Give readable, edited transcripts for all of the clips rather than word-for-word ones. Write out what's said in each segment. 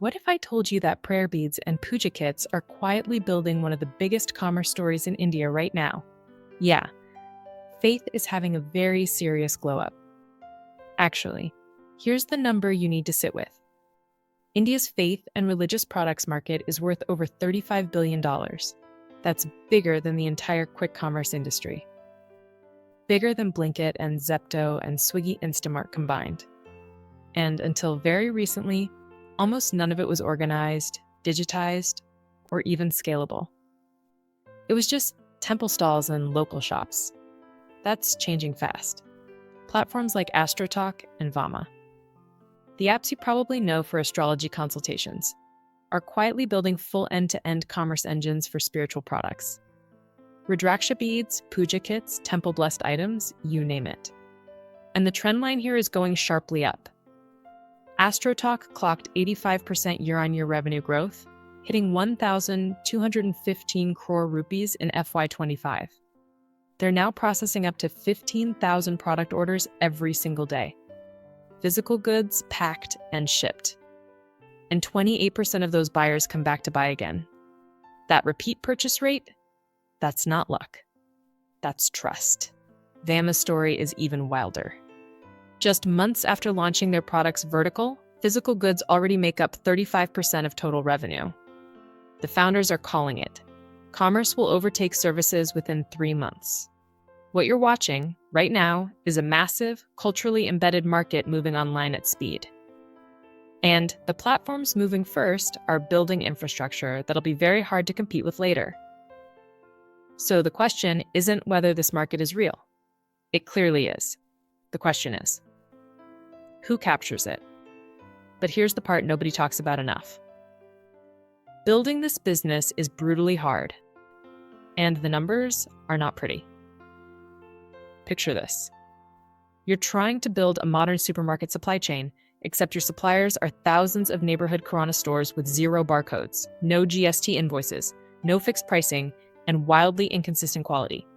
What if I told you that prayer beads and puja kits are quietly building one of the biggest commerce stories in India right now? Yeah, faith is having a very serious glow up. Actually, here's the number you need to sit with. India's faith and religious products market is worth over $35 billion. That's bigger than the entire quick commerce industry. Bigger than Blinkit and Zepto and Swiggy Instamart combined. And until very recently, almost none of it was organized, digitized, or even scalable. It was just temple stalls and local shops. That's changing fast. Platforms like AstroTalk and Vama, the apps you probably know for astrology consultations, are quietly building full end-to-end commerce engines for spiritual products. Rudraksha beads, puja kits, temple-blessed items, you name it. And the trend line here is going sharply up. AstroTalk clocked 85% year-on-year revenue growth, hitting 1,215 crore rupees in FY25. They're now processing up to 15,000 product orders every single day. Physical goods packed and shipped. And 28% of those buyers come back to buy again. That repeat purchase rate? That's not luck. That's trust. Vama's story is even wilder. Just months after launching their products vertical, physical goods already make up 35% of total revenue. The founders are calling it. Commerce will overtake services within 3 months. What you're watching right now is a massive, culturally embedded market moving online at speed. And the platforms moving first are building infrastructure that'll be very hard to compete with later. So the question isn't whether this market is real. It clearly is. The question is, who captures it? But here's the part nobody talks about enough. Building this business is brutally hard, and the numbers are not pretty. Picture this. You're trying to build a modern supermarket supply chain, except your suppliers are thousands of neighborhood Kirana stores with zero barcodes, no GST invoices, no fixed pricing, and wildly inconsistent quality.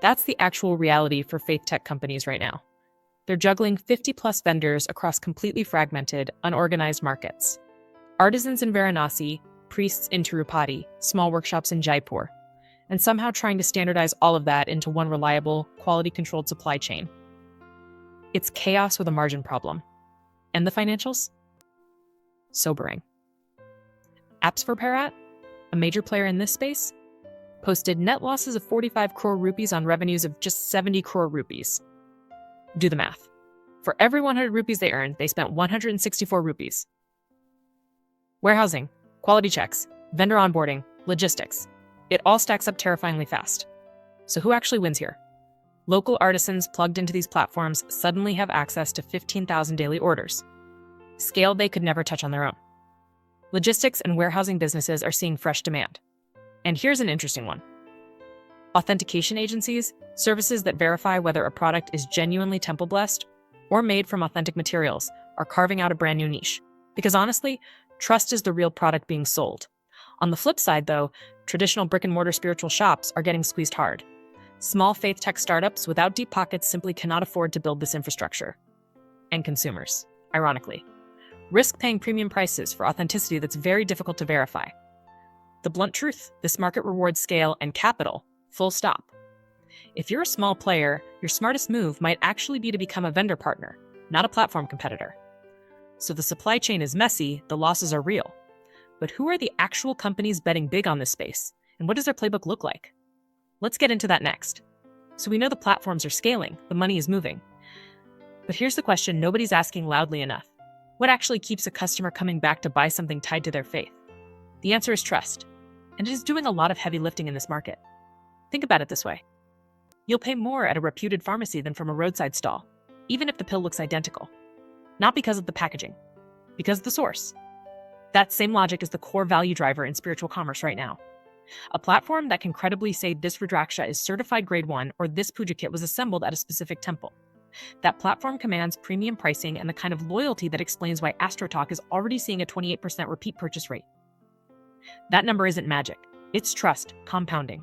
That's the actual reality for faith tech companies right now. They're juggling 50-plus vendors across completely fragmented, unorganized markets. Artisans in Varanasi, priests in Tirupati, small workshops in Jaipur, and somehow trying to standardize all of that into one reliable, quality-controlled supply chain. It's chaos with a margin problem. And the financials? Sobering. Apps for Parat, a major player in this space, posted net losses of 45 crore rupees on revenues of just 70 crore rupees. Do the math. For every 100 rupees they earned, they spent 164 rupees. Warehousing, quality checks, vendor onboarding, logistics. It all stacks up terrifyingly fast. So who actually wins here? Local artisans plugged into these platforms suddenly have access to 15,000 daily orders. Scale they could never touch on their own. Logistics and warehousing businesses are seeing fresh demand. And here's an interesting one. Authentication agencies, services that verify whether a product is genuinely temple-blessed or made from authentic materials, are carving out a brand new niche. Because honestly, trust is the real product being sold. On the flip side, though, traditional brick-and-mortar spiritual shops are getting squeezed hard. Small faith tech startups without deep pockets simply cannot afford to build this infrastructure. And consumers, ironically, risk paying premium prices for authenticity that's very difficult to verify. The blunt truth, this market rewards scale and capital, full stop. If you're a small player, your smartest move might actually be to become a vendor partner, not a platform competitor. So the supply chain is messy, the losses are real. But who are the actual companies betting big on this space? And what does their playbook look like? Let's get into that next. So we know the platforms are scaling, the money is moving. But here's the question nobody's asking loudly enough. What actually keeps a customer coming back to buy something tied to their faith? The answer is trust. And it is doing a lot of heavy lifting in this market. Think about it this way. You'll pay more at a reputed pharmacy than from a roadside stall, even if the pill looks identical. Not because of the packaging, because of the source. That same logic is the core value driver in spiritual commerce right now. A platform that can credibly say this Rudraksha is certified grade 1 or this puja kit was assembled at a specific temple. That platform commands premium pricing and the kind of loyalty that explains why AstroTalk is already seeing a 28% repeat purchase rate. That number isn't magic. It's trust, compounding.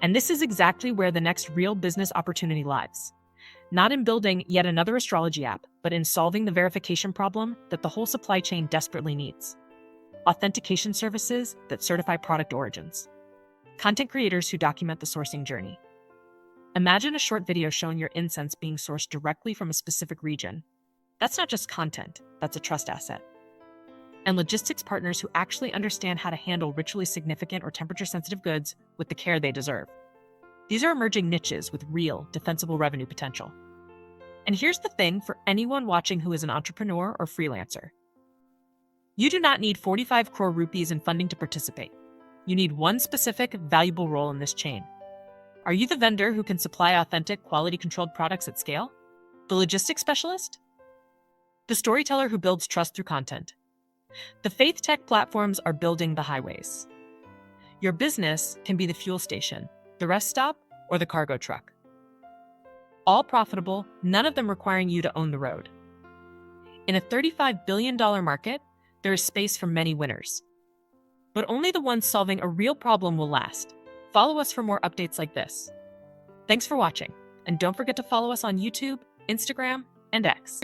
And this is exactly where the next real business opportunity lies. Not in building yet another astrology app, but in solving the verification problem that the whole supply chain desperately needs. authentication services that certify product origins, content creators who document the sourcing journey. Imagine a short video showing your incense being sourced directly from a specific region. That's not just content, that's a trust asset. And logistics partners who actually understand how to handle ritually significant or temperature-sensitive goods with the care they deserve. These are emerging niches with real, defensible revenue potential. And here's the thing for anyone watching who is an entrepreneur or freelancer. You do not need 45 crore rupees in funding to participate. You need one specific, valuable role in this chain. Are you the vendor who can supply authentic, quality-controlled products at scale? The logistics specialist? The storyteller who builds trust through content? The faith tech platforms are building the highways. Your business can be the fuel station, the rest stop, or the cargo truck. All profitable, none of them requiring you to own the road. In a $35 billion market, there is space for many winners. But only the ones solving a real problem will last. Follow us for more updates like this. Thanks for watching, and don't forget to follow us on YouTube, Instagram, and X.